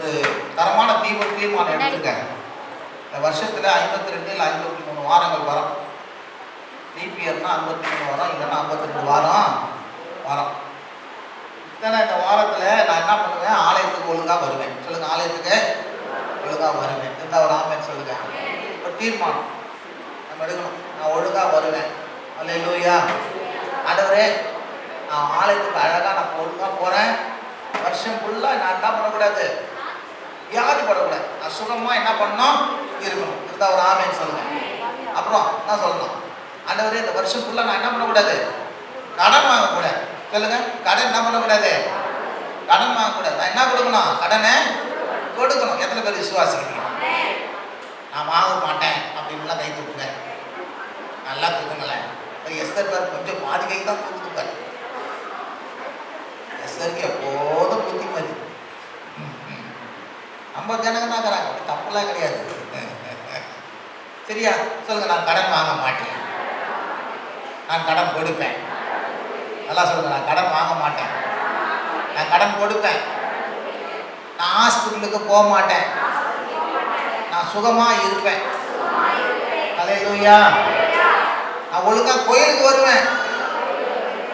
ஒரு தரமான தீர்மானம் எடுத்திருக்காங்க. இந்த வருஷத்துல 52 இல்லை 53 வாரங்கள் வரும். டிபிஆர்னா 53 வாரம், இல்லைன்னா 52 வாரம் வரும். இத்தனை இந்த வாரத்துல நான் என்ன பண்ணுவேன், ஆலயத்துக்கு ஒழுங்கா வருவேன். சொல்லுங்க, ஆலயத்துக்கு ஒழுங்கா வருவேன். இந்த ஒரு ஆமென் சொல்லுங்க. ஒரு தீர்மானம் நம்ம எடுக்கணும், நான் ஒழுங்கா வருவேன். அல்லேலூயா. ஆண்டவரே, நான் ஆலயத்துக்கு அழகா நான் ஒழுங்கா போறேன். வருஷம் ஃபுல்லா நான் என்ன பண்ணக்கூடாது, வியாதிப்படக்கூடாது. நான் சுகமா என்ன பண்ணணும், இருக்கணும். இருந்தா ஒரு ஆமென் சொல்லுங்க. அப்புறம் என்ன சொல்லணும், ஆண்டவரே இந்த வருஷம் ஃபுல்லா நான் என்ன பண்ணக்கூடாது, கடன் வாங்கக்கூடாது. சொல்லுங்க, கடன் என்ன பண்ணக்கூடாது, கடன் வாங்கக்கூடாது. நான் என்ன கொடுக்கணும், கடனை கொடுக்கணும். எத்தனை பேர் விசுவாசிக்கிறீங்க? நான் வாங்க மாட்டேன் அப்படின்லாம் கை தூக்குங்க. நல்லா தூக்குங்களேன். எஸ்தர் பேர் கொஞ்சம் பாதி கை தான் தூக்குப்பாரு. எஸ்தருக்கு எப்போதும் புத்திமதி. நம்ம ஜனங்க தான் இருக்கிறாங்க, தப்புலாம் கிடையாது. சரியா? சொல்லுங்க, நான் கடன் வாங்க மாட்டேன், நான் கடன் கொடுப்பேன். நல்லா சொல்லுங்க, நான் கடன் வாங்க மாட்டேன், நான் கடன் கொடுப்பேன். நான் ஹாஸ்பிட்டலுக்கு போக மாட்டேன், நான் சுகமா இருப்பேன். அல்லேலூயா. நான் ஒழுங்கா கோயிலுக்கு வருவேன்.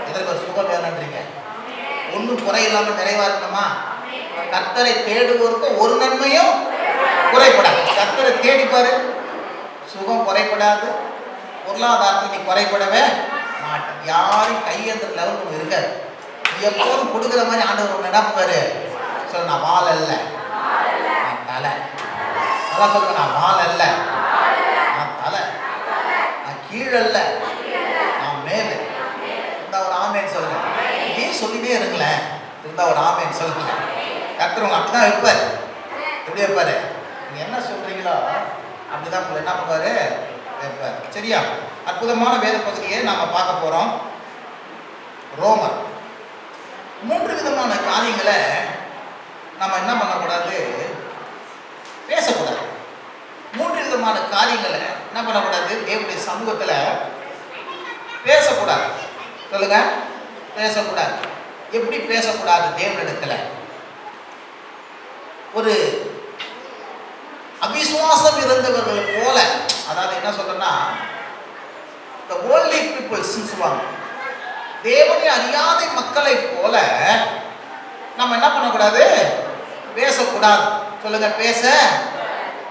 எதற்கு சுகம் வேணுன்றீங்க? ஒன்றும் குறை இல்லாமல் நிறைவா இருக்கணுமா? கர்த்தரை தேடுவோருக்கு ஒரு நன்மையும் குறைப்படாது. கர்த்தரை தேடிப்பாரு, சுகம் குறைப்படாது, பொருளாதாரத்தில் நீ குறைப்படவே மாட்டேன். யாரும் கையெழுந்த லெவலுக்கு இருக்காது. நீ எப்போதும் கொடுக்குற மாதிரி ஆண்டவர் ஒன்று என்ன பண்ணுவாரு, சொல்ல, நான் வால் அல்ல, நான் தலை. நல்லா சொல்லுங்க, நான் வால் அல்ல, நான் தலை, நான் கீழல்ல, நான் மேலே. இருந்தா ஒரு ஆமேன் சொல்லுங்க. நீ சொல்லிட்டே இருங்களேன். இருந்தா ஒரு ஆமேன் சொல்லுங்க. கர்த்தர் அப்படிதான் வைப்பார். எப்படி வைப்பாரு? நீங்க என்ன சொல்றீங்களோ அப்படிதான் உங்களை என்ன பண்ணுவாரு, வைப்பார். சரியா? அற்புதமான வேத பகுதியை நாம பார்க்க போறோம். ரோமர் 3 விதமான காரியங்களை நம்ம என்ன பண்ணக்கூடாது, பேசக்கூடாது. 3 விதமான காரியங்களை என்ன பண்ணக்கூடாது, தேவனுடைய சமூகத்துல பேசக்கூடாது. சொல்லுங்க, பேசக்கூடாது. எப்படி பேசக்கூடாது? தேவனிடத்துல ஒரு அவிசுவாசம் இருந்தவர்கள் போல, அதாவது என்ன சொல்றேன்னா, the worldly people சொல்லுவாங்க, தேவனை அறியாத மக்களை போல நம்ம என்ன பண்ணக்கூடாது, பேசக்கூடாது. சொல்லுங்க, பேச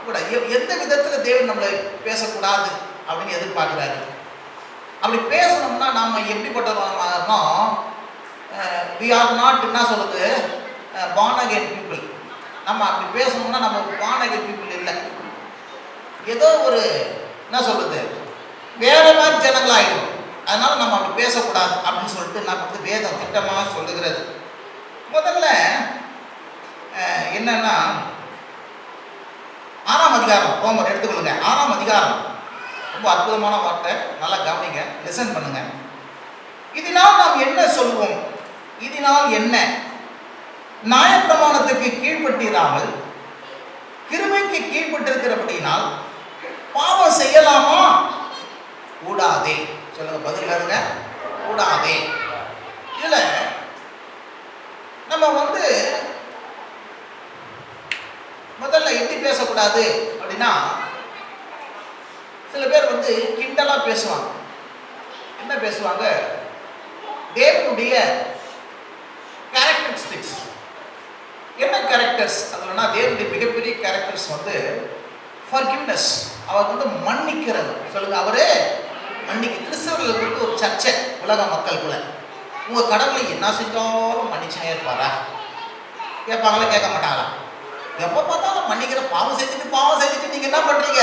கூடாது. எந்த விதத்துல தேவன் நம்மளை பேசக்கூடாது அப்படின்னு எதிர்பார்க்கிறாரு? அப்படி பேசணும்னா நாம எப்படிப்பட்டவங்க? we are not என்ன சொல்றது, born again people. நம்ம அப்படி பேசணும்னா நம்ம born again people இல்லை. ஏதோ ஒரு என்ன சொல்றது, வேற மாதிரி ஜனங்களாயிடும். அதனால நம்ம அப்படி பேசக்கூடாது அப்படின்னு சொல்லிட்டு நமக்கு வேதம் திட்டமாக சொல்லுகிறது. முதல்ல என்னன்னா, 6ஆம் அதிகாரம், ரோமர் எடுத்துக்கொள்ளுங்க. 6ஆம் அதிகாரம் ரொம்ப அற்புதமான வார்த்தை. நல்லா கவனிங்க, லிசன் பண்ணுங்க. இதனால் நாம் என்ன சொல்வோம்? இதனால் என்ன? நியாயப்பிரமாணத்துக்கு கீழ்ப்பட்டிராமல் கிருபைக்கு கீழ்ப்பட்டிருக்கிறபடியினால் பாவம் செய்யலாமா? கூடாதே. சொல்லுங்க, பதில் பாருங்க, கூடாதே. இதுல நம்ம முதல்ல எப்படி பேசக்கூடாது அப்படின்னா, சில பேர் கிண்டலா பேசுவாங்க. என்ன பேசுவாங்க? தேவனுடைய கேரக்டரிஸ்டிக்ஸ். என்ன கேரக்டர்ஸ் அதுலன்னா, தேவனுடைய மிகப்பெரிய கேரக்டர்ஸ் ஃபர்கிவ்னஸ். அவர் மன்னிக்கிறது. சொல்லுங்க, அவரு மன்னிக்க. கிறிஸ்தவர்களுக்கு ஒரு சர்ச்சை உலக மக்களுக்குள்ள, உங்க கடவுளை என்ன செஞ்சாலும் மன்னிச்சுனே இருப்பாரா? கேட்பாங்களா? கேட்க மாட்டாங்களா? எப்போ பார்த்தாலும் மன்னிக்கிற, பாவம் செஞ்சுட்டு நீங்க என்ன பண்றீங்க,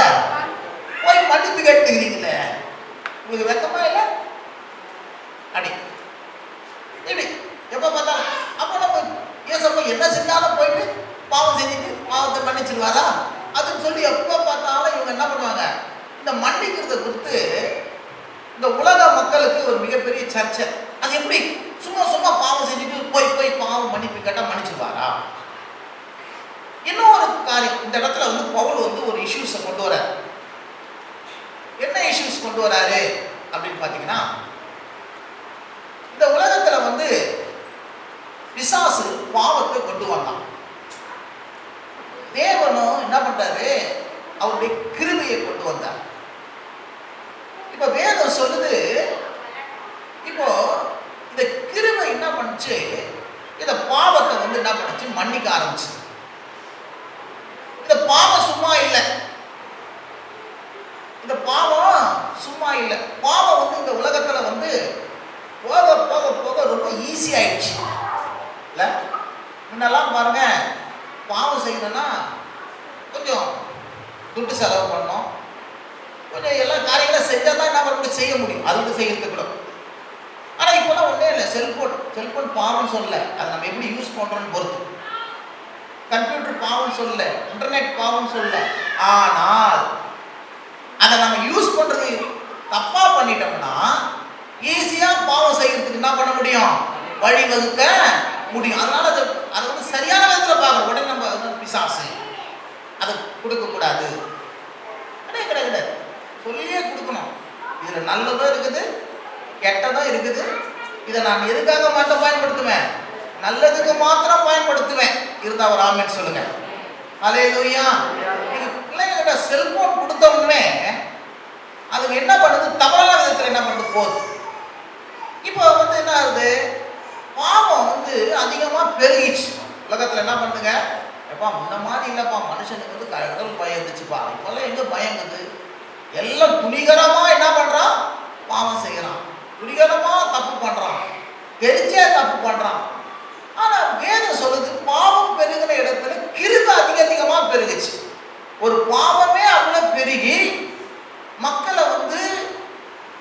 போய் மன்னிப்பு கேட்டுக்கிறீங்களே, உங்களுக்கு வெக்கமா இல்லை? அடி இப்படி எப்போ பார்த்தாலும். அப்போ நம்ம ஏசப்பா என்ன செஞ்சாலும் போயிட்டு பாவம் செஞ்சுட்டு பாவத்தை மன்னிச்சிருவாரா அதுன்னு சொல்லி எப்போ பார்த்தாலும் இவங்க என்ன பண்ணுவாங்க, இந்த மன்னிக்கிறத குறித்து இந்த உலக மக்களுக்கு ஒரு மிகப்பெரிய சர்ச்சை. அது எப்படி சும்மா பாவம் செஞ்சுட்டு போய் பாவம் மன்னிப்பு கேட்டால் மன்னிச்சிருவாரா? இன்னொரு காரியம், இந்த இடத்துல பவுல் ஒரு இஷ்யூஸை கொண்டு வரார். என்ன இஷ்யூஸ் கொண்டு வராரு அப்படின்னு பார்த்தீங்கன்னா, இந்த உலகத்துல பிசாசு பாவத்தை கொண்டு வந்தான். தேவனும் என்ன பண்றாரு, அவருடைய கிருபையை கொண்டு வந்தார். இப்ப வேதம் சொல்லுது, இப்போ இந்த கிருபை என்ன பண்ணுச்சு, இந்த பாவத்தை என்ன பண்ணுச்சு, மன்னிக்க ஆரம்பிச்சு. இந்த பாவம் சும்மா இல்லை, இந்த பாவம் சும்மா இல்லை. பாவம் இந்த உலகத்துல போக போக போக ரொம்ப ஈஸி ஆயிடுச்சு இல்ல. முன்னெல்லாம் பாருங்க, பாவம் செய்யணும்னா கொஞ்சம் துட்டு செலவு பண்ணோம், கொஞ்சம் எல்லா காரியங்களும் செஞ்சால் தான் நம்ம செய்ய முடியும், அதுக்கு செய்யறதுக்கு கூட. ஆனால் இப்போலாம் ஒன்றே இல்லை, செல்போன் பாவம்னு சொல்லலை, அதை நம்ம எப்படி யூஸ் பண்ணுறோன்னு பொறுத்து. கம்ப்யூட்டர் பாவம்னு சொல்லல, இன்டர்நெட் பாவம்னு சொல்லல. ஆனால் அதை நம்ம யூஸ் பண்ணுறது தப்பா பண்ணிட்டோம்னா ஈஸியாக பாவம் செய்யறதுக்கு என்ன பண்ண முடியும், வழிவகுக்க முடியும். அதனால அதை சரியான விதத்தில் பார்க்கணும். உடனே நம்ம பிசாசு அதை கொடுக்கக்கூடாது, கிடையாது, சொல்லியே கொடுக்கணும். இதில் நல்லதும் இருக்குது, கெட்டதும் இருக்குது. இதை நான் எதுக்காக மட்டும் பயன்படுத்துவேன், நல்லதுக்கு மாத்திரம் பயன்படுத்துவேன். இருந்தா ஒரு ஆமென் சொல்லுங்க. அல்லேலூயா. இது பிள்ளைங்கிட்ட செல்போன் கொடுத்தவங்களே அதுக்கு என்ன பண்ணுது, தவறான விதத்தில் என்ன பண்ணுது போகுது. இப்போ என்ன ஆகுது, பாவம் அதிகமா பெருகிச்சு உலகத்துல. என்ன பண்ணுங்க, எப்பா முன்ன மாதிரி இல்லப்பா, மனுஷனுக்கு கடவுள் பயம் இருந்துச்சுப்பா, இப்பெல்லாம் எங்க பயங்குது. எல்லாம் துணிகரமா என்ன பண்றான், பாவம் செய்யறான், துணிகரமா தப்பு பண்றான், தெரிஞ்சே தப்பு பண்றான். ஆனா வேதம் சொல்லுது, பாவம் பெருகிற இடத்துல கிருபை அதிகமா பெருகுச்சு. ஒரு பாவமே அவ்வளவு பெருகி மக்களை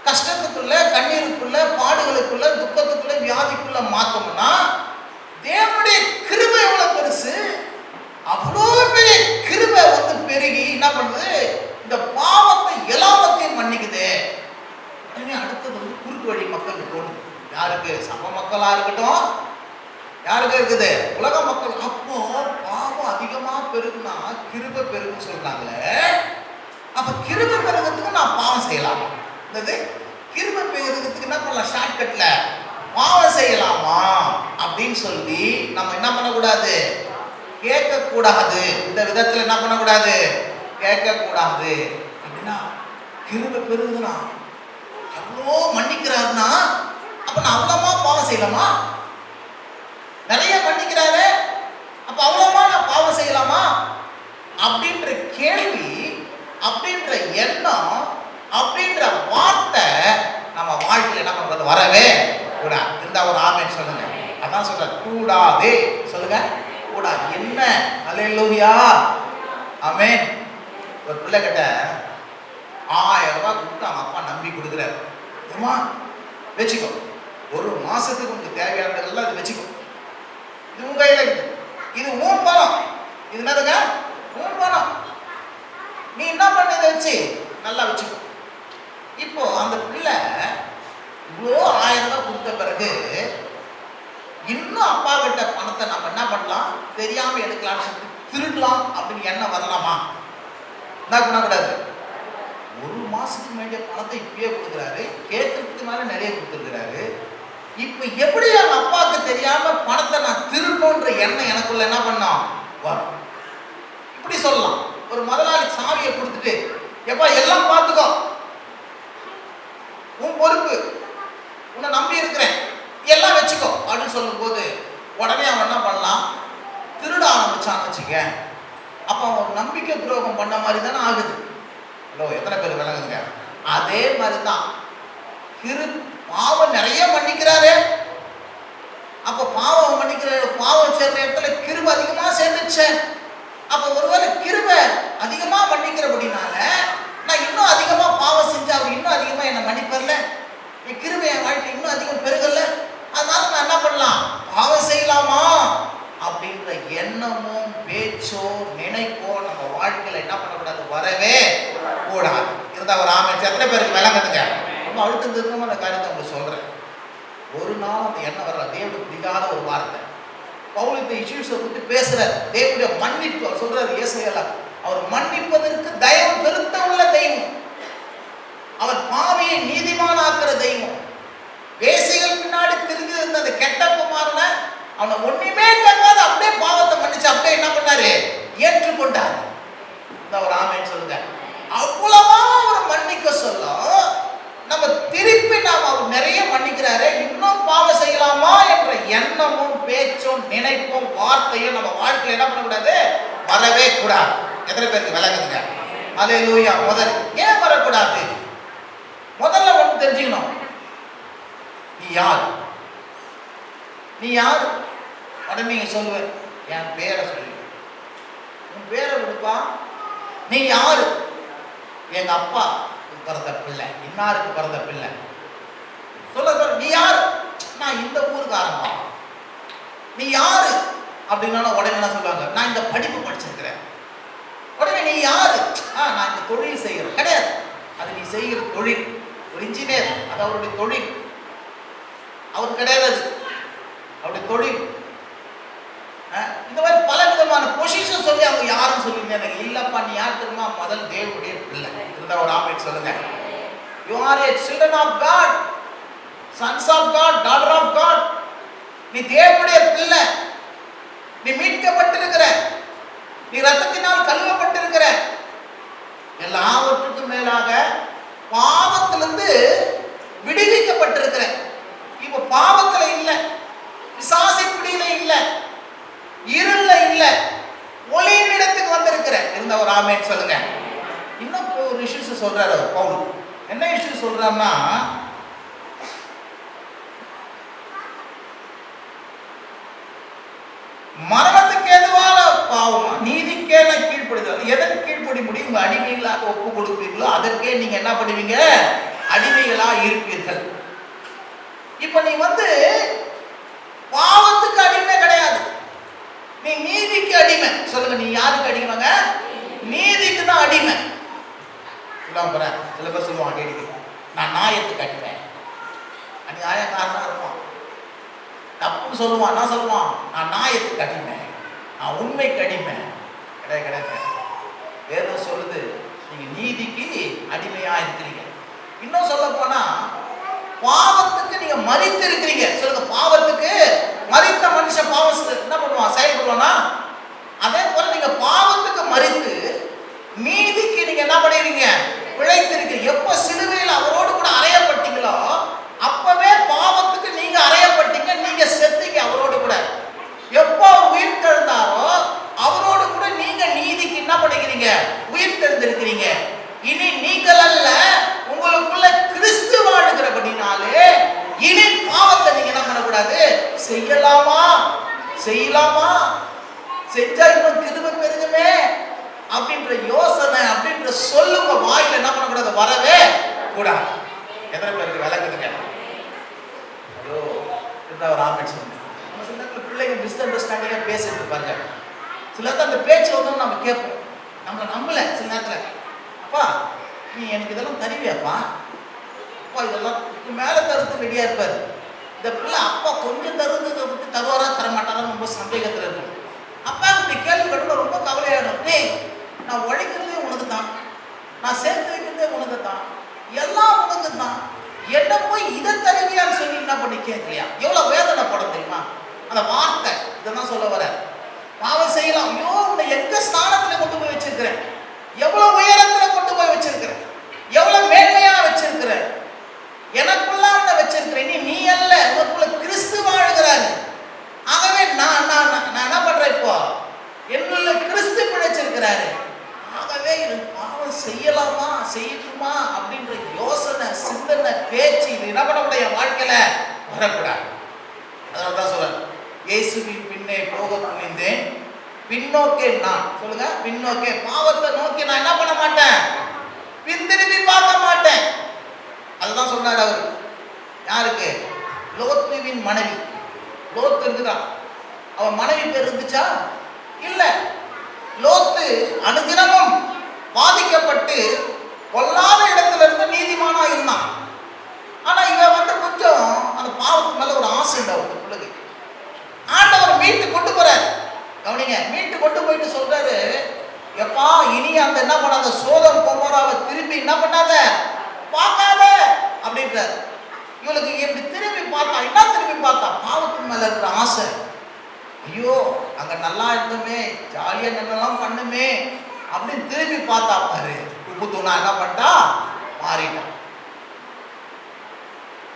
கஷ்டத்துக்குள்ள, கண்ணீருக்குள்ள, பாடுகளுக்குள்ள, துக்கத்துக்குள்ள, வியாதிக்குள்ள மாத்தோம்னா தேவனுடைய கிருபை எவ்வளவு பெருசு. அவ்வளோ பெரிய கிருபை பெருகி என்ன பண்ணுது, இந்த பாவத்தை எல்லாத்தையும் மன்னிக்குது. உடனே அடுத்தது குறுக்கு வழி மக்களுக்கு தோணுது. யாருக்கு, சம மக்களா இருக்கட்டும், யாருக்கு இருக்குது, உலக மக்கள். அப்போ பாவம் அதிகமா பெருகுனா கிருபை பெருகுன்னு சொல்றாங்களே, அப்ப கிருபை பெருகிறதுக்கு நான் பாவம் செய்யலாம். கிருபை பெருகிறதுக்கு என்ன பண்ணலாம், ஷார்ட்கட்ல பாவம் செய்யலாமா அப்படின்னு சொல்லி நம்ம என்ன பண்ணக்கூடாது, கேட்கக்கூடாது. இந்த விதத்துல என்ன பண்ணக்கூடாது, கேட்கக்கூடாது. அப்படின்னா கிருபை பெருகுதுனா, எவ்வளோ மன்னிக்கிறாருன்னா, அப்ப நான் அவ்வளோமா பாவம் செய்யலாமா, நிறைய மன்னிக்கிறாரு, அப்ப அவ்வளோமா நான் பாவம் செய்யலாமா அப்படின்ற கேள்வி, அப்படின்ற எண்ணம், அப்படின்ற வார்த்தை நம்ம வாழ்க்கையில் என்ன பண்றது, வரவே கூடாது. இருந்தா ஒரு ஆமென் சொல்லுங்க. அதான் சொல்ற, கூடாதே சொல்லுங்க, கூடாது. என்ன, அல்லேலூயா, ஆமென். ஒரு பிள்ளை கிட்ட 1000 ரூபாய் கொடுத்து அவங்க அப்பா நம்பி கொடுக்குறாரு. ஏமா வச்சுக்கோ, ஒரு மாசத்துக்கு உங்களுக்கு தேவையானதெல்லாம் இது வச்சுக்கோ, இது உங்க கையில இருக்குது, இது உன் பணம், இது என்னதுங்க, உன் பணம், நீ என்ன பண்ண, இதை வச்சு நல்லா வச்சுக்கோ. இப்போ அந்த பிள்ளை இவ்வளோ 1000 ரூபாய் கொடுத்த பிறகு இன்னும் அப்பா கிட்ட பணத்தை நம்ம என்ன பண்ணலாம், தெரியாம எடுக்கலாம்னு சொல்லி திருடலாம் அப்படின்னு எண்ணம் வரலாமா, என்ன பண்ணக்கூடாது. ஒரு மாசத்துக்கு வேண்டிய பணத்தை இப்பயே கொடுக்குறாரு, கேட்கறதுக்கு மேல நிறைய கொடுத்துருக்கிறாரு. இப்ப எப்படி அவங்க அப்பாவுக்கு தெரியாம பணத்தை நான் திருடணுன்ற எண்ணம் எனக்குள்ள என்ன பண்ணோம் வரும். இப்படி சொல்லலாம், ஒரு முதலாளி சாவியை கொடுத்துட்டு, எப்பா எல்லாம் பார்த்துக்கோ, உன் பொறுப்பு, உன்னை நம்பி இருக்கிறேன், எல்லாம் வச்சுக்கோ அப்படின்னு சொல்லும் போது உடனே அவன் என்ன பண்ணலாம், திருட ஆரம்பிச்சான்னு வச்சுக்க. அப்ப அவன் ஒரு நம்பிக்கை துரோகம் பண்ண மாதிரி தானே ஆகுது. ஹலோ, எத்தனை பேர் விளங்குங்க. அதே மாதிரிதான் பாவம் நிறைய மன்னிக்கிறாரு. அப்ப பாவம் மன்னிக்கிறாரு, பாவம் சேர்ந்த இடத்துல கிருபை அதிகமா சேர்ந்துச்சு. அப்ப ஒருவேளை கிருபை அதிகமா மன்னிக்கிறபடினால நான் இன்னும் அதிகமா பாவம் செஞ்சு அவர் இன்னும் அதிகமா என்ன மன்னிப்பர்ல, என் கிருபை என் வாழ்க்கை இன்னும் அதிகம் பெருகல, அதனால நான் என்ன பண்ணலாம், பாவம் செய்யலாமா அப்படின்ற எண்ணமும் பேச்சோ நினைப்போ நம்ம வாழ்க்கையில என்ன பண்ணக்கூடாது, வரவே கூடாது. இருந்தா ஒரு ஆமென். எத்தனை பேருக்கு விளங்குதுங்க. ரொம்ப அழுத்தம் திருத்தமா அந்த காரியத்தை உங்களுக்கு சொல்றேன். ஒரு நாள் அந்த எண்ணம் வர்ற தேவனுக்கு பிடிக்காத ஒரு வார்த்தை. பவுல் இந்த இஷ்யூஸை பற்றி பேசுறாரு, தேவனுடைய மன்னிப்பு. அவர் சொல்றாரு ஏசாயால, அவர் மன்னிப்பதற்கு தயவு பெருத்த உள்ள தெய்வம், அவர் பாவியை நீதிமான் ஆக்குற தெய்வம். வேசிகள் பின்னாடி திரும்பி இருந்த அந்த கெட்ட குமாரனை அவனை ஒண்ணுமே கேட்காத அப்படியே பாவத்தை மன்னிச்சு அப்படியே என்ன பண்ணாரு, ஏற்றுக்கொண்டார். ஒரு ஆமென் சொல்லுங்க. அவ்வளவா ஒரு மன்னிக்க சொல்லும், நம்ம திருப்பி நாம அவர் நிறைய மன்னிக்கிறாரு, இன்னும் பாவம் செய்யலாமா என்ற எண்ணமும் பேச்சும் நினைப்பும் வார்த்தையும் நம்ம வாழ்க்கையில் என்ன பண்ணக்கூடாது, வரவே கூடாது. எத்தனை பேருக்கு விளங்குதுங்க? அல்லேலூயா. முதல் ஏன் வரக்கூடாது? முதல்ல ஒன்று தெரிஞ்சுக்கணும், நீ யார்? நீ யார்? உடனே நீங்க சொல்லுவேன், என் பேரை சொல்லு. உன் பேரை விடுப்பா. நீ யாரு? எங்க அப்பா பிறந்த பிள்ளை, இன்னாருக்கு பிறந்த பிள்ளை. சொல்ல நீ யாரு? நான் இந்த ஊருக்காரன்பா. நீ யாரு அப்படின்னா உடனே என்ன சொல்லுவாங்க, நான் இந்த படிப்பு படிச்சிருக்கிறேன். உடனே நீ யாரு? நான் இந்த தொழில் செய்கிறேன். கிடையாது, அது நீ செய்கிற தொழில். ஒரு இன்ஜினியர், அது அவருடைய தொழில். அவர் கிடையாது, அவருடைய தொழில். இந்த மாதிரி பல விதமான பொசிஷன் சொல்லி அவங்க யாரும் சொல்லியிருந்தாங்க. இல்லப்பா, நீ யார் தெரியுமா? முதல் தேவனுடைய பிள்ளை. இருந்தா ஒரு ஆமென் சொல்லுங்க. You are a children of God, sons of God, daughter of God. நீ தேவனுடைய பிள்ளை. நீ மீட்கப்பட்டிருக்கிற, நீ ரத்தத்தினால் கழுவப்பட்டிருக்கிற. எல்லாவற்றுக்கும் மேலாக பாவத்திலிருந்து விடுவிக்கப்பட்டிருக்கிற. இப்ப பாவத்துல இல்ல, பிசாசின் பிடியில இல்ல, இருள்ல இல்ல, ஒளியின் இடத்துக்கு வந்திருக்கிற. இருந்த ஒரு ஆமென் சொல்லுங்க. இன்னும் ஒரு இஷ்யூஸ் சொல்றாரு பவுல். என்ன இஷ்யூ சொல்றாருன்னா, மரணத்துக்கு ஏதுவான பாவம் நீதிக்கே நான் கீழ்ப்படுதல். எதற்கு கீழ்ப்படி முடியும்? உங்க அடிமைகளாக ஒப்பு கொடுப்பீர்களோ அதற்கே நீங்க என்ன பண்ணுவீங்க? அடிமைகளா இருப்பீர்கள். இப்ப நீ பாவத்துக்கு அடிமை கிடையாது, நீ நீதிக்கு அடிமை. சொல்லுங்க, நீ யாருக்கு அடிமைங்க? நீதிக்கு தான் அடிமை. சில பேர் சொல்லுவாங்க, நான் நியாயத்துக்கு அடிமை. நியாயக்காரனா இருப்பான், தப்புன்னு சொல்லுவான். என்ன சொல்லுவான்? நான் நியாயத்துக்கு அடிமை, நான் உண்மைக்கு அடிமை. கிடையாது, கிடையாது. வேதம் சொல்லுது, நீங்க நீதிக்கு அடிமையா இருக்கிறீங்க. இன்னும் சொல்ல போனா, பாவத்துக்கு நீங்க மரித்து இருக்கிறீங்க. சொல்லுங்க, பாவத்துக்கு மரித்த மனுஷன் பாவம் என்ன பண்ணுவான்? செயல்படுவானா? அதே போல நீங்க பாவத்துக்கு மரித்து நீதிக்கு நீங்க என்ன பண்ணுவீங்க? பிழைத்திருக்கீங்க. எப்ப சிலுவையில் அவரோடு கூட அறையப்பட்டீங்களோ அப்பவே பாவத்துக்கு நீங்க அறையப்பட்டீங்க, நீங்க செத்தீங்க அவரோடு கூட. எப்போ உயிர் தெழுந்தாரோ அவரோடு கூட நீங்க நீதிக்கு என்ன பண்ணிக்கிறீங்க? உயிர் தெழுந்திருக்கிறீங்க. இனி நீங்கள் அல்ல, உங்களுக்குள்ள கிறிஸ்து வாழுகிறபடினாலே இனி பாவத்தை நீங்க என்ன பண்ணக்கூடாது? செய்யலாமா? செய்யலாமா? செஞ்சா இன்னும் கிருபை பெருகுமே அப்படின்ற யோசனை, அப்படின்ற சொல்லுங்க வாயில என்ன பண்ணக்கூடாது? வரவே கூடாது. எத்தனை பேருக்கு விளக்குதுங்க? ஐயோ, இருந்தா ஒரு ஆமென் சொல்லுங்க. சில நேரத்தில் பிள்ளைங்க மிஸ் அண்டர்ஸ்டாண்டிங்கா பேசிட்டு இருப்பாங்க. சில நேரத்தில் அந்த பேச்சு வந்து நம்ம கேட்போம், நம்மளை நம்பல. சில நேரத்தில், அப்பா நீ எனக்கு இதெல்லாம் தருவியாப்பா? அப்பா இதெல்லாம் மேல தருத்து ரெடியா இருப்பாரு. இந்த பிள்ளை அப்பா கொஞ்சம் தருந்ததை பற்றி தருவாரா தரமாட்டாரா ரொம்ப சந்தேகத்தில் இருக்கும். அப்பா இப்படி கேள்வி கட்டணும் ரொம்ப கவலையாயிடும். டேய், நான் உழைக்கிறதே உனக்கு தான், நான் சேர்த்து வைக்கிறதே உனக்கு தான், எல்லாம் உனக்கு தான், என்ன போய் இதை தருவியான்னு சொல்லி என்ன பண்ணி கேட்கலையா? எவ்வளவு வேதனைப்படும் தெரியுமா அந்த வார்த்தை. இதெல்லாம் சொல்ல வர, பாவம் செய்யலாம். ஐயோ, உன்னை எந்த ஸ்தானத்துல கொண்டு போய் வச்சிருக்கிறேன், எவ்வளவு உயரத்துல கொண்டு போய் வச்சிருக்கிறேன், எவ்வளவு மேன்மையா வச்சிருக்கிறேன், எனக்குள்ள வச்சிருக்கிறேன். நீ அல்ல, உனக்குள்ள கிறிஸ்து வாழ்கிறாரு. ஆகவே நான் என்ன பண்றேன்? இப்போ என்னுள்ள கிறிஸ்து பிழைச்சிருக்கிறாரு. ஆகவே இது பாவம் செய்யலாமா செய்யட்டுமா அப்படின்ற யோசனை, சிந்தனை, பேச்சு இது என்ன பண்ணக்கூடிய வாழ்க்கையில வரக்கூடாது. அதனால்தான் சொல்றேன், இயேசுவின் பின்னே போக துணிந்தேன், பின்னோக்கே நான். சொல்லுங்க, பின்னோக்கே. பாவத்தை நோக்கி நான் என்ன பண்ண மாட்டேன்? பின்திரும்பி பார்க்க மாட்டேன். அதுதான் சொன்னார் அவரு. யாருக்கு? லோத்துவின் மனைவி. லோத்து இருக்குதான், அவன் மனைவி பேர் இருந்துச்சா? இல்ல. லோத்து அனுதினமும் பாதிக்கப்பட்டு கொல்லாத இடத்துல இருந்து நீதிமானா இருந்தான். ஆனா இவன் கொஞ்சம் அந்த பாவத்துக்கு மேல ஒரு ஆசை உண்டு பிள்ளைக்கு. ஆண்டவர் மீட்டு கொண்டு போறாரு. கவனிங்க, மீட்டு கொண்டு போயிட்டு சொல்றாரு, எப்பா இனி அந்த என்ன பண்ணாத, சோதம் பொம்மராவை திரும்பி என்ன பண்ணாத, பார்க்காத ஐயோ அங்க நல்லா இருந்தோமே, ஜாலியா என்னெல்லாம் பண்ணுமே அப்படின்னு திரும்பி பார்த்தா பாரு, உப்பு தூணா என்ன பண்ணிட்டா, மாறிட்டான்.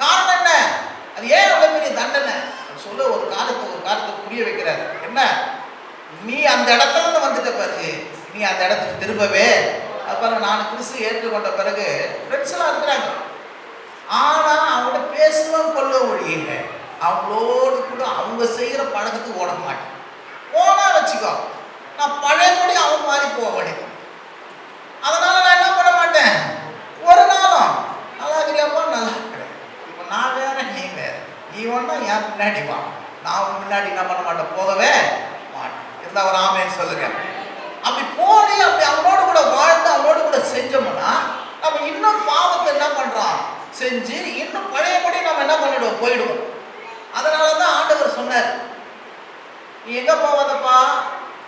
காரணம் என்ன? அது ஏன் அவ்வளவு பெரிய தண்டனை சொல்ல ஒரு காலத்தை புரிய வைக்கிறாரு. என்ன, நீ அந்த இடத்துல இருந்து வந்துட்ட பிறகு நீ அந்த இடத்துக்கு திரும்பவே, அப்புறம் நான் கிறிஸ்து ஏற்றுக்கொண்ட பிறகு ஃப்ரெண்ட்ஸ் எல்லாம் இருக்கிறாங்க. ஆனா அவங்களோட பேசவும் கொள்ள ஒழிய அவங்களோடு கூட அவங்க செய்யற பழக்கத்துக்கு ஓட மாட்டேன். போனா வச்சுக்கோ, நான் பழையபடி அவன் மாறி போவேன். அதனால நான் என்ன பண்ண மாட்டேன், ஒரு நாளும் நல்லா இருக்கிறப்பா நல்லா இருக்கிறேன். இப்போ நான் வேற நீ வேற, நீ ஒன்னா என் முன்னாடி வா, நான் முன்னாடி என்ன பண்ண மாட்டேன், போகவே மாட்டேன். இருந்தா ஒரு ஆமேன்னு சொல்லுங்க. அப்படி போனி அப்படி அவனோடு கூட வாழ்ந்து அவனோடு கூட செஞ்சோம்னா நம்ம இன்னும் பாவத்தை என்ன பண்றோம் செஞ்சு இன்னும் பழையபடி நம்ம என்ன பண்ணிடுவோம், போயிடுவோம். அதனாலதான் ஆண்டவர் சொன்னார், நீ எங்க போவதப்பா,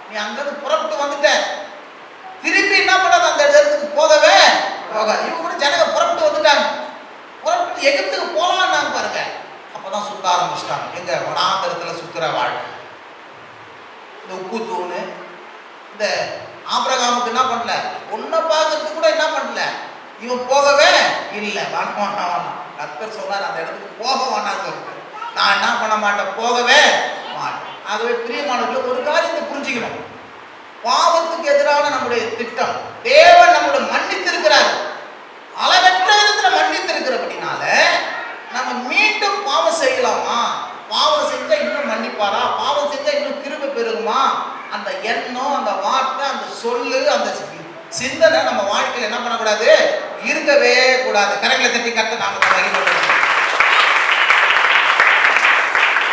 நீ அங்கிருந்து புறப்பட்டு வந்துட்ட, திருப்பி என்ன பண்ணாத அந்த இடத்துக்கு போகவே போக. இவங்க கூட ஜனங்க புறப்பட்டு வந்துட்டாங்க, புறப்பட்டு எகிப்துக்கு போலான்னாங்க பாருங்க. அப்பதான் சுத்த ஆரம்பிச்சிட்டாங்க. எங்க வனாந்தரத்துல சுத்துற வாழ்க்கை. இந்த உப்பு தூணு இந்த ஆபிரகாமுக்கு என்ன பண்ணல, ஒன்ன பார்க்கறதுக்கு கூட என்ன பண்ணல, இவன் போகவே இல்லை. வேண்டாம், கர்த்தர் சொன்னார் அந்த இடத்துக்கு போக வேண்டாம், நான் என்ன பண்ண மாட்டேன், போகவே மாட்டேன். ஆகவே பிரியமானவர்கள் ஒரு காரியத்தை புரிஞ்சுக்கணும், பாவத்துக்கு எதிரான நம்முடைய திட்டம் தேவன் நம்மளை மன்னித்திருக்கிறார், அளவற்ற விதத்துல மன்னித்திருக்கிறபடினால நம்ம மீண்டும் பாவம் செய்யலாமா, பாவம் செஞ்சா இன்னும் மன்னிப்பாரா, பாவம் செஞ்சா இன்னும் கிருபை பெருகுமா, அந்த எண்ணம், அந்த வார்த்தை, அந்த சொல்லு, அந்த சிந்தனை நம்ம வாழ்க்கையில் என்ன பண்ணக்கூடாது, இருக்கவே கூடாது. கரங்களை தட்டி கட்ட நாம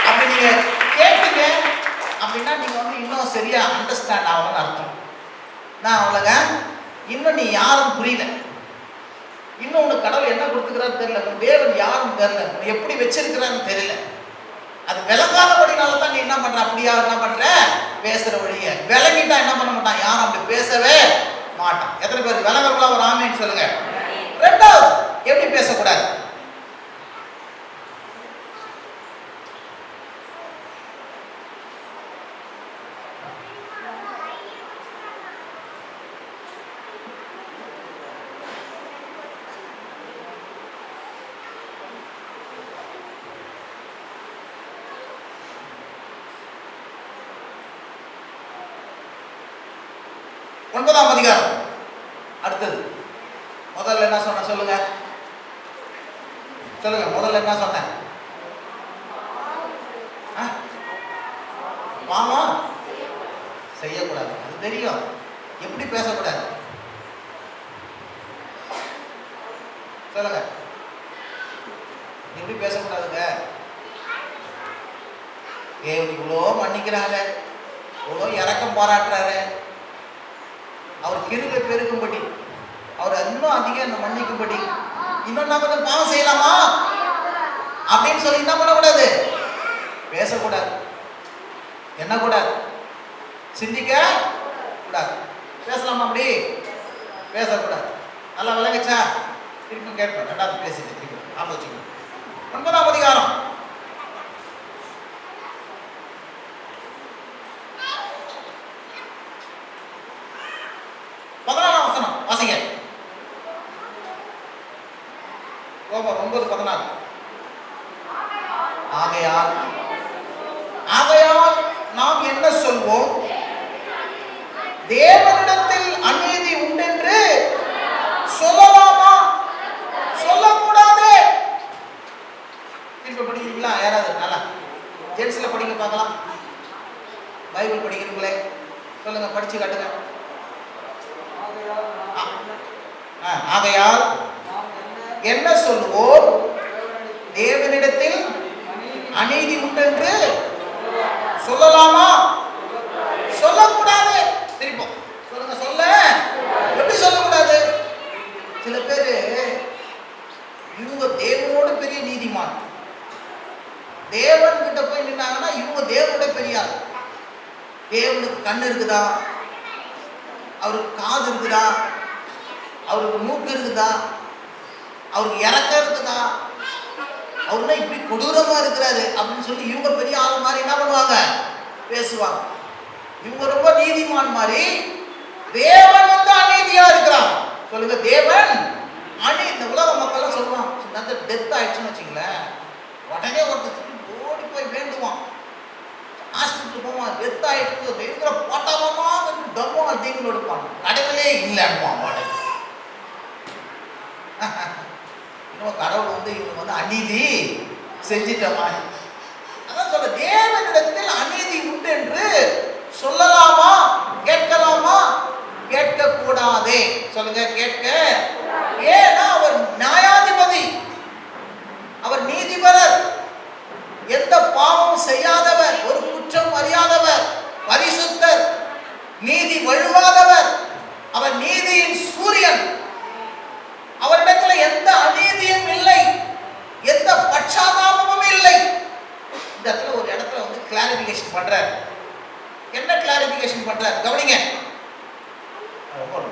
அப்படி நீங்க கேட்டீங்க அப்படின்னா நீங்க இன்னும் சரியா அண்டர்ஸ்டாண்ட் ஆகணும்னு அர்த்தம். நான் அவ்வளோங்க, இன்னும் நீ யாரும் புரியல, இன்னும் உனக்கு கடவுள் என்ன கொடுத்துக்கிறான்னு தெரியல, உன் தேவன் யாரும் தெரியல, உன்னை எப்படி வச்சிருக்கிறான்னு தெரியல. அது விளங்காதபடினால தான் நீ என்ன பண்ற, அப்படியா என்ன பண்ற, பேசுற வழிய விளங்கிட்டா என்ன பண்ண மாட்டான், யாரும் அப்படி பேசவே மாட்டான். எத்தனை பேர் விளங்கலாம் ஒரு ஆமேன்னு சொல்லுங்க. ரெண்டாவது, எப்படி பேசக்கூடாது, ஒன்பதாம் அதிகாரம் அடுத்தது. முதல்ல என்ன சொன்ன சொல்லுங்க, சொல்லுங்க முதல்ல என்ன சொன்ன, பாவம் செய்யக்கூடாது, அது தெரியும். எப்படி பேசக்கூடாது சொல்லுங்க, எப்படி பேசக்கூடாதுங்க. இவ்வளோ மன்னிக்கிறாரு, இவ்வளோ இறக்கம் பாராட்டுறாரு, அவர் கிருபை பெருகும்படி, அவர் இன்னும் அதிகம் மன்னிக்கும்படி, இன்னும் நம்ம கொஞ்சம் பாவம் செய்யலாமா அப்படின்னு சொல்லி என்ன பண்ணக்கூடாது, பேசக்கூடாது, என்ன கூடாது, சிந்திக்க கூடாது. பேசலாமா, அப்படி பேசக்கூடாது. நல்லா விளங்குச்சா? திருப்பி கேட்பேன், ரெண்டாவது பேசிட்டு திருப்பி ஆலோசிக்கணும். 9ஆம் அதிகாரம் 14ஆம் வசனம் வாசிங்க. ரோமர் 9:14. ஆகையால் நாம் என்ன சொல்வோம், தேவனிடத்தில் அநீதி உண்டென்று சொல்லலாமா, சொல்லக்கூடாது. திருப்பி படிக்கிறீங்களா யாராவது? நல்லா ஜென்ஸ்ல படிக்க பார்க்கலாம். பைபிள் படிக்கிறீங்களே சொல்லுங்க, படிச்சு காட்டுங்க. ஆகையால் என்ன சொல்வோம், தேவனிடத்தில் அநீதி உண்டென்று சொல்லலாமா, சொல்லக்கூடாது. திருப்போம் சொல்லுங்க, சொல்ல எப்படி சொல்லக்கூடாது? சில பேரு இவங்க தேவனோட பெரிய நீதிமான், தேவன் கிட்ட போய் நின்னாங்கன்னா இவங்க தேவனோட பெரிய ஆள். தேவனுக்கு கண்ணு இருக்குதா, அவருக்கு காது இருக்குதா, அவருக்கு மூக்கு இருக்குதா, அவருக்கு இறக்கம் இருக்குதா, அவருனா இப்படி கொடூரமா இருக்கிறாரு அப்படின்னு சொல்லி இவங்க பெரிய ஆள் மாதிரி என்ன பண்ணுவாங்க, பேசுவாங்க. இவங்க ரொம்ப நீதிமான் மாதிரி, தேவன் வந்து அநீதியா இருக்கிறான். சொல்லுங்க, தேவன் இந்த உலக மக்கள் சொல்லுவான், டெத் ஆயிடுச்சுன்னு வச்சுங்களேன், உடனே ஒருத்தர் ஓடி போய் வேண்டுவான், ஹாஸ்பிட்டல் போவான், டெத் ஆயிடுச்சு இருக்கிற போட்டாமா டம்மோ தீங்கு எடுப்பான், கடவுளே இல்லைன்னுவான். உடனே இன்னும் கடவுள் வந்து இவங்க வந்து அநீதி செஞ்சிட்டமா. அதான் சொல்ல, தேவனிடத்தில் அநீதி உண்டு என்று சொல்லலாமா, கேட்கலாமா? கேட்கக்கூடாதே. சொல்லுங்க, கேட்க. ஏன்னா அவர் நியாயாதிபதி, அவர் நீதிபரர், எந்த பாவமும் செய்யாதவர், ஒரு குற்றம் அறியாதவர், பரிசுத்தர், நீதி வழுவாதவர், அவர் நீதியின் சூரியன். அவரிடத்தில் எந்த அநீதியும் இல்லை, எந்த பட்சாதாபமும் இல்லை. இந்த இடத்துல ஒரு இடத்துல வந்து கிளாரிபிகேஷன் பண்றார். என்ன கிளாரிபிகேஷன் பண்றார் கவனிங்க,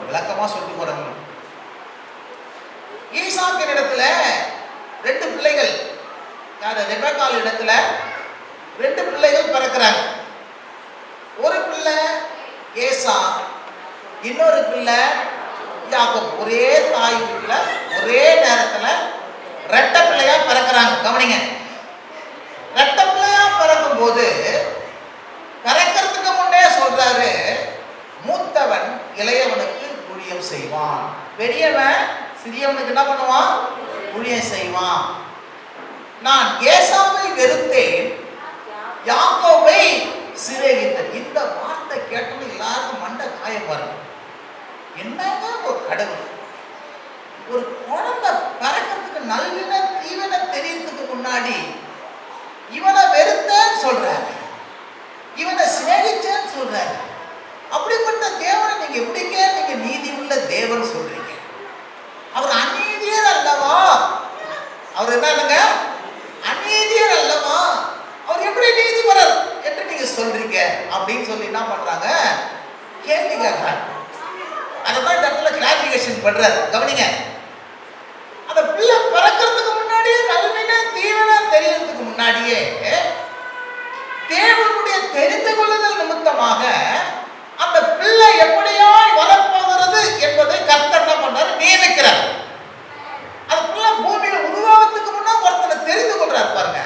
விளக்கமா சொல்லி போறாங்க. ஈசாக்கின் இடத்துல 2 பிள்ளைகள், ரெபெக்காள் இடத்துல 2 பிள்ளைகள் பிறக்கிறாங்க. ஒரு பிள்ளை ஏசா, இன்னொரு பிள்ளை யாக்கோபு. ஒரே தாய் வீட்டுல ஒரே நேரத்துல 2 பிள்ளையா பிறக்கிறாங்க. கவனிங்க, 2 பிள்ளையா பிறக்கும் போது பிறக்கிறதுக்கு முன்னே சொல்றாரு, மூத்தவன் இளையவனுக்கு ஊழியம் செய்வான், பெரியவன் சிறியவனுக்கு என்ன பண்ணுவான், ஊழியம் செய்வான். நான் ஏசாவை வெறுத்தேன், யாக்கோபை சிநேகித்தேன். இந்த வார்த்தை கேட்டோன்னு எல்லாருக்கும் மண்டை காயம் பாருங்க. என்னங்க ஒரு கடவுள், ஒரு குழந்தை பிறக்கிறதுக்கு நல்வின தீவன தெரியறதுக்கு முன்னாடி இவனை வெறுத்தேன்னு சொல்றாரு, இவனை சிநேகிச்சேன்னு சொல்றாரு. அப்படிப்பட்ட தேவனை நீங்க எப்படிங்க நீங்க நீதி உள்ள தேவன் சொல்றீங்க? அவர் அநீதியர் அல்லவா? அவர் என்னங்க, அநீதியர் அல்லவா? அவர் எப்படி நீதிபரர் என்று நீங்க சொல்றீங்க அப்படின்னு சொல்லி என்ன பண்றாங்க, கேள்வி கேட்கிறாங்க. அதான் இந்த இடத்துல கிளாரிபிகேஷன் பண்றாரு. கவனிங்க, அந்த பிள்ளை பிறக்கிறதுக்கு முன்னாடியே, நல்வின தீவன தெரியறதுக்கு முன்னாடியே தேவனுடைய தெரிந்து கொள்ளுதல் நிமித்தமாக அந்த பிள்ளை எப்படியாய் வரப்போகிறது என்பதை கர்த்தர் என்ன பண்றாரு, நியமிக்கிறார். அந்த பிள்ளை பூமியில உருவாகத்துக்கு முன்னா ஒருத்தனை தெரிந்து கொள்றாரு பாருங்க.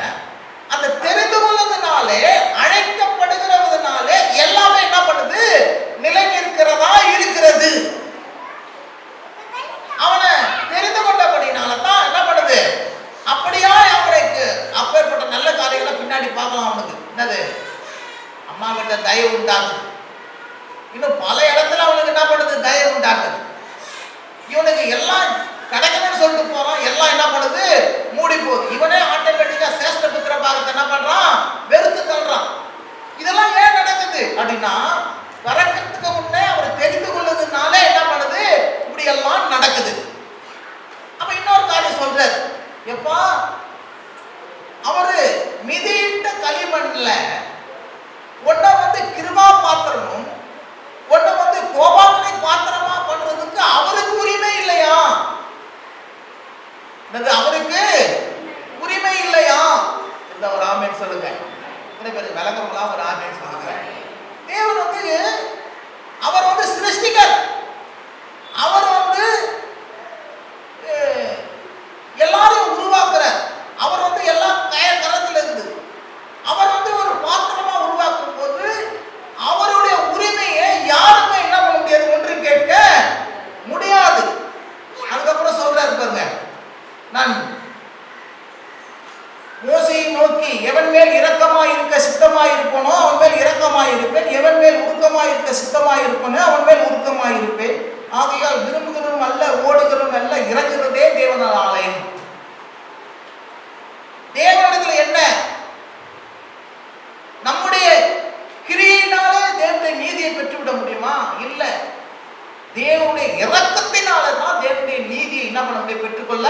அந்த தெரிந்து கொள்வதனாலே, அழைக்கப்படுகிறதுனாலே எல்லாமே என்ன பண்ணுது, நிலை நிற்கிறதா இருக்கிறது. அவனை தெரிந்து கொண்டபடினால தான் என்ன பண்ணுது, அப்படியா அவனுக்கு அப்பேற்பட்ட நல்ல காரியங்களை பின்னாடி பார்க்கலாம். அவனுக்கு என்னது, அம்மா கிட்ட தயவு உண்டாகுது. இன்னும் பல இடத்துல அவனுக்கு என்ன பண்ணுது, தயவு உண்டாகுது. இவனுக்கு எல்லாம் கிடைக்கணும்னு சொல்லிட்டு போறான், எல்லாம் என்ன பண்ணுது, மூடி போகுது. இவனே ஆட்டோமேட்டிக்கா சேஷ்ட புத்திர பாகத்தை என்ன பண்றான், வெறுத்து தள்ளுறான். இதெல்லாம் ஏன் நடக்குது அப்படின்னா, பிறக்கிறதுக்கு முன்னே அவர் தெரிந்து கொள்வதனால என்ன பண்ணுது, இப்படி எல்லாம் நடக்குது. அப்ப இன்னொரு காரியம் சொல்றாரு, எப்பா அவரு மிதியிட்ட களிமண்ல ஒன்ன வந்து கிருபா பாத்திரமும் ஒன்ன வந்து கோபாக்களை பாத்திரமா பண்றதுக்கு அவருக்கு உரிமை இல்லையா? அவருக்கு உரிமை இல்லையா? இந்த ஒரு ஆமேன் சொல்லுங்க. விளக்கம்லாம் ஒரு ஆமேன் சொல்லுங்க. தேவன் வந்து அவர் வந்து சிருஷ்டிகர், அவர் வந்து எல்லாரையும் உருவாக்குறார். அவர் வந்து எல்லாம் கரத்தில் இருந்து அவர் வந்து ஒரு பாத்திரமா உருவாக்கும் போது அவருடைய உரிமையை யாருமே என்ன பண்ண முடியாது, ஒன்று கேட்க முடியாது. அதுக்கப்புறம் சொல்றாரு பாருங்க, நான் மோசையை நோக்கி, எவன் மேல் இரக்கமாய் இருக்க சித்தமாய் இருப்பனோ அவன் மேல் இரக்கமாய் இருப்பேன், எவன் மேல் உருக்கமாய் இருக்க சித்தமாய் இருப்பனோ அவன் மேல் உருக்கமாய் இருப்பேன். ஆகையால் விரும்புகிறதும் அல்ல, ஓடுகிறதும் அல்ல, இறங்குறதே தேவனால் ஆலயம். தேவனிடத்துல என்ன, நம்முடைய கிரியினாலே தேவனுடைய நீதியை பெற்றுவிட முடியுமா? இல்ல. தேவனுடைய இரக்கத்தினால தான் தேவனுடைய நீதியை என்ன பண்ண முடியும், பெற்றுக்கொள்ள.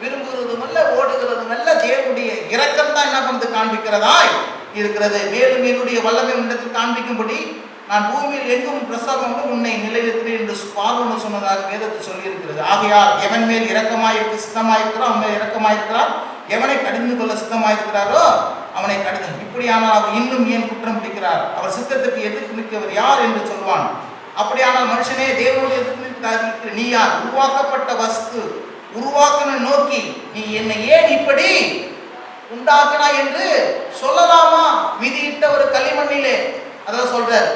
விரும்புகிறதும் அல்ல, ஓடுகிறதும் அல்ல, தேவனுடைய இரக்கம் தான் என்ன பண்ணது, காண்பிக்கிறதாய் இருக்கிறது. மேலும் என்னுடைய வல்லமை உன்னிடத்தில் காண்பிக்கும்படி நான் பூமியில் எங்கும் பிரசவம் உன்னை நிலைநிறுத்தேன் என்று பார்வோன் சொன்னதாக வேதத்தை சொல்லி இருக்கிறது. ஆகையால் எவன் மேல் இரக்கமாயிருக்க சித்தமாயிருக்கிறான் அவன் மேல் இரக்கமாயிருக்கிறான், எவனை கடிந்து கொள்ள சித்தமாயிருக்கிறாரோ அவனை கடிதம். இப்படியானால் அவர் இன்னும் ஏன் குற்றம் பிடிக்கிறார்? அவர் சித்தத்துக்கு எதிர்த்து நிற்கவர் யார் என்று சொல்வான். அப்படியானால் மனுஷனே, தேவனோடு எதிர்த்து நிற்கிற நீ யார்? உருவாக்கப்பட்ட வஸ்து உருவாக்கனை நோக்கி நீ என்னை ஏன் இப்படி உண்டாக்கினா என்று சொல்லலாமா? மிதியிட்ட ஒரு களிமண்ணிலே. அதான் சொல்றார்,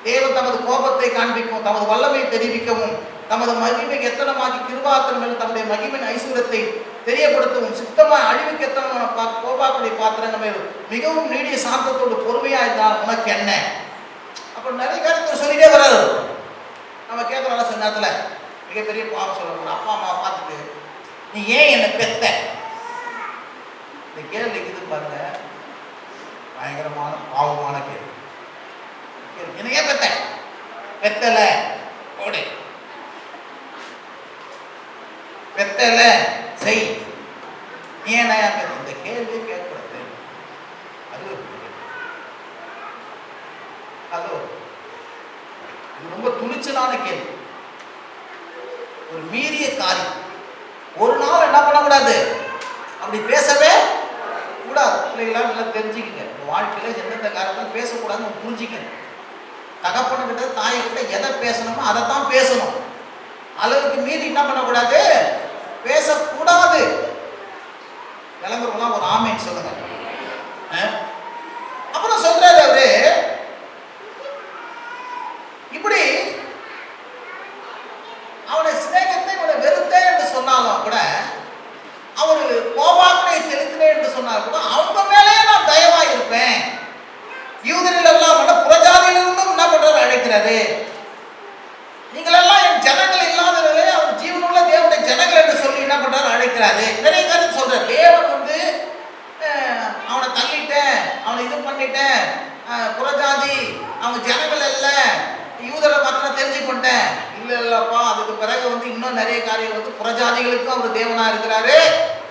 தேவன் தமது கோபத்தை காண்பிக்கவும் தமது வல்லமை தெரிவிக்கவும் தமது மகிமை எத்தனமாகி கிருபாத்திரம் மேல் தம்முடைய மகிமின் ஐஸ்வரத்தை தெரியப்படுத்தவும் சித்தமாய் அழிவுக்கு எத்தனை கோபாக்குடைய பாத்திரங்கள் மேல் மிகவும் நீடிய சாந்தத்தோடு பொறுமையா இருந்தால் உனக்கு என்ன? அப்ப நிறைய காரியத்தை சொல்லிட்டே வர்றாரு. நம்ம கேட்கறோம் சில நேரத்துல மிகப்பெரிய பாவம் சொல்லணும். அப்பா அம்மா பார்த்துட்டு நீ ஏன் என்னை பெத்த? இந்த கேள்வி இருக்குது பாருங்க, பயங்கரமான பாவமான கேள்வி. என்ன ஏன் பெத்த? பெத்தல ஓடு, பெத்தல செய், ஏன் இந்த கேள்வி கேட்கறது? அது ரொம்ப துணிச்சலான கேள்வி, ஒரு மீறிய காரியம். ஒரு நாள் என்ன பண்ணக்கூடாது, அப்படி பேசவே கூடாது. பிள்ளைகளா நல்லா தெரிஞ்சுக்கிங்க, வாழ்க்கையில எந்தெந்த காரியத்தில் பேசக்கூடாதுன்னு புரிஞ்சுக்கணும். தகப்பனுக்கிட்ட தாய்கிட்ட எதை பேசணுமோ அதைத்தான் பேசணும். அளவுக்கு மீறி என்ன பண்ணக்கூடாது, பேசக்கூடாது. விளங்குறவங்களாம் ஒரு ஆமேன்னு சொல்லுங்க. அப்புறம் சொல்றாரு அவரு, இப்படி அவனை சிநேகத்தை இவனை வெறுத்தேன் என்று சொன்னாலும் கூட, அவரு கோபாக்கனை செலுத்தினேன் என்று சொன்னாலும் கூட, அவங்க மேலேயே நான் தயவா இருப்பேன். யூதரில் எல்லாம் புறஜாதியிலிருந்தும் என்ன பண்றாரு, அழைக்கிறாரு. நீங்கள் எல்லாம் என் ஜனங்கள் இல்லாதவர்களே அவர் ஜீவனுள்ள தேவனுடைய ஜனங்கள் என்று சொல்லி என்ன பண்றாரு, அழைக்கிறாரு. நிறைய கருத்து சொல்றாரு. தேவன் வந்து அவனை தள்ளிட்டேன், அவனை இது பண்ணிட்டேன், புறஜாதி அவங்க ஜனங்கள் அல்ல, யூதரை மாத்திரம் தெரிஞ்சு கொண்டேன். இல்லப்பா, அதுக்கு பிறகு வந்து இன்னும் நிறைய காரியம் வந்து புறஜாதிகளுக்கும் அவர் தேவனா இருக்கிறாரு.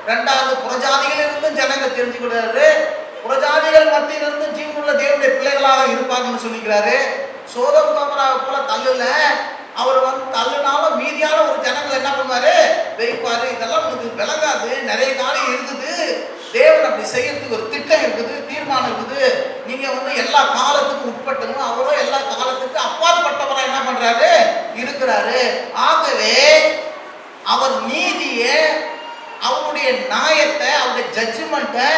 ரெண்டாவது, புறஜாதிகள் இருந்தும் ஜனங்கள் தெரிஞ்சுக்கிறாரு. புறஜாதிகள் மத்தியிலிருந்து ஜீவனுள்ள தேவனுடைய பிள்ளைகளாக இருப்பாங்கன்னு சொல்லிக்கிறாரு. சோதம் கோமராவை போல தள்ளுல, அவர் வந்து தள்ளுனாலும் மீதியான ஒரு ஜனங்கள் என்ன பண்ணுவாரு, வைப்பாரு. இதெல்லாம் உங்களுக்கு விளங்காது, நிறைய காரியம் இருக்குது. தேவன் அப்படி செய்யறதுக்கு ஒரு திட்டம் இருக்குது, தீர்மானம் இருக்குது. நீங்க வந்து எல்லா காலத்துக்கும் உட்பட்டணும், அவரோ எல்லா காலத்துக்கும் அப்பாற்பட்டவரா என்ன பண்றாரு, இருக்கிறாரு. ஆகவே அவர் நீதியை, அவருடைய நியாயத்தை, அவருடைய ஜட்ஜ்மெண்ட்டை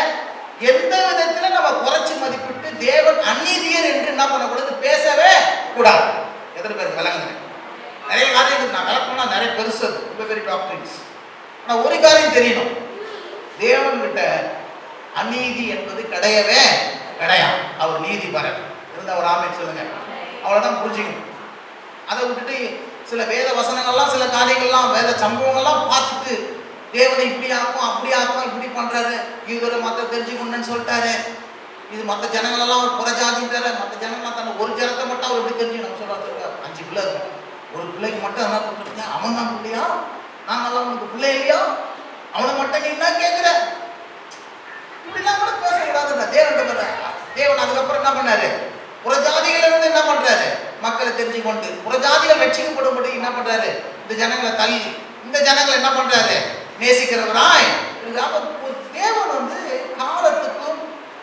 எந்த விதத்துல நம்ம குறைச்சி மதிப்பிட்டு தேவன் அநீதியர் என்று என்ன பண்ணக்கூடாது, பேசவே கூடாது. எத்தனை பேருக்கு விளங்குங்க? நிறைய காரியம் நான் விளக்கணும்னா நிறைய பெருசு, ரொம்ப பெரிய டாக்டரின்ஸ். ஆனா ஒரு காரியம் தெரியணும், தேவன் கிட்ட அநீதி என்பது கிடையவே கிடையாது. அவர் நீதி வர இருந்த ஒரு ஆமை சொல்லுங்க, அவ்வளவுதான் புரிஞ்சுக்கணும். அதை விட்டுட்டு சில வேத வசனங்கள்லாம், சில காரியங்கள்லாம், வேத சம்பவங்கள்லாம் பார்த்துட்டு தேவனை இப்படி ஆக்கும் அப்படி ஆக்கும், இப்படி பண்றாரு, இவரை மற்ற தெரிஞ்சுக்கணும்னு சொல்லிட்டாரு. இது மற்ற ஜனங்கள் எல்லாம் ஒரு புறஜாதின்றாரு, மற்ற ஜனங்கள்லாம் தன்னை ஒரு ஜனத்தை மட்டும் அவர் எப்படி தெரிஞ்சு நம்ம சொல்றாரு. 5 பிள்ளை இருக்கு, ஒரு பிள்ளைக்கு மட்டும் என்ன பண்றீங்க, அவன் தான் பிள்ளையா, நாங்கெல்லாம் உனக்கு பிள்ளை இல்லையா, அவனை மட்டும் நீ என்ன கேட்கிற, இப்படிலாம் கூட பேசக்கூடாதுன்னா தேவன் அதுக்கப்புறம் என்ன பண்ணாரு, புறஜாதிகள் இருந்து என்ன பண்றாரு, மக்களை தெரிஞ்சு கொண்டு புறஜாதிகள் ரட்சிக்கப்படும்படி என்ன பண்றாரு, இந்த ஜனங்களை தள்ளி இந்த ஜனங்களை என்ன பண்றாரு, நேசிக்கிறவராய். தேவன் வந்து காலத்துக்கும்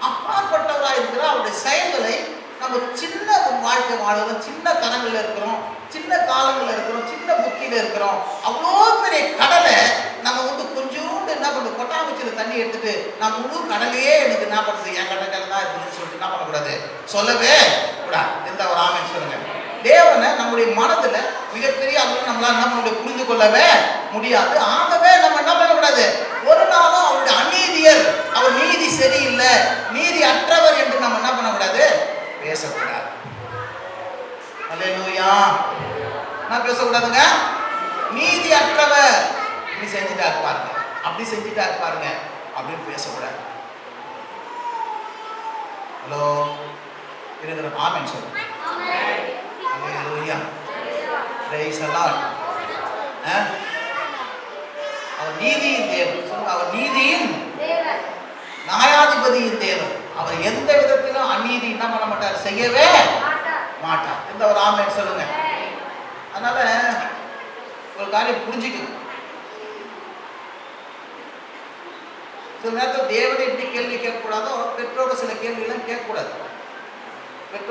அப்பாற்பட்டவராய் இருக்கிற அவருடைய செயல்களை நம்ம சின்ன வாழ்க்கை வாழ்கிறோம், சின்ன கணங்கள்ல இருக்கிறோம், சின்ன காலங்கள்ல இருக்கிறோம், சின்ன புத்தியில இருக்கிறோம். அவ்வளோ பெரிய கடலை நம்ம வந்து கொஞ்சோண்டு என்ன பண்ணுறது, கொட்டாங்குச்சியில தண்ணி எடுத்துட்டு நான் முழு கடலையே எனக்கு என்ன பண்ணுறது, என் கடலை தான் இருக்குன்னு சொல்லிட்டு என்ன பண்ணக்கூடாது, சொல்லவே கூடாது. எந்த ஒரு ஆமைன்னு சொல்லுங்க. தேவனை நம்முடைய மனதுல மிகப்பெரிய அளவில் நம்மளால என்ன பண்ண புரிந்து கொள்ளவே முடியாது. ஆகவே நம்ம என்ன பண்ணக்கூடாது, ஒரு நாளும் அவருடைய அநீதியர், அவர் நீதி சரியில்லை, நீதி அற்றவர் என்று நம்ம என்ன பண்ணக்கூடாது, பேசக்கூடாது. அல்லேலூயா. நான் பேசக்கூடாதுங்க, நீதி அற்றவர், இப்படி செஞ்சுட்டா இருப்பாருங்க, அப்படி செஞ்சுட்டா இருப்பாருங்க அப்படின்னு பேசக்கூடாது. ஹலோ இருக்கிற ஆமென் சொல்லுங்க. அல்லேலூயா. Praise the Lord. அவர் நீதியின் தேவன் சொல்லுங்க, அவர் நீதியின் தேவன், நியாயாதிபதியின் தேவன். அவர் எந்த விதத்திலும் அநீதி என்ன பண்ண மாட்டார், செய்யவே மாட்டார். இந்த ஒரு ஆமென் சொல்லுங்க. அதனால ஒரு காரியம் புரிஞ்சுக்கணும், சில நேரத்தில் தேவனை எப்படி கேள்வி கேட்கக்கூடாதோ பெற்றோர் சில கேள்விகளும் கேட்கக்கூடாது.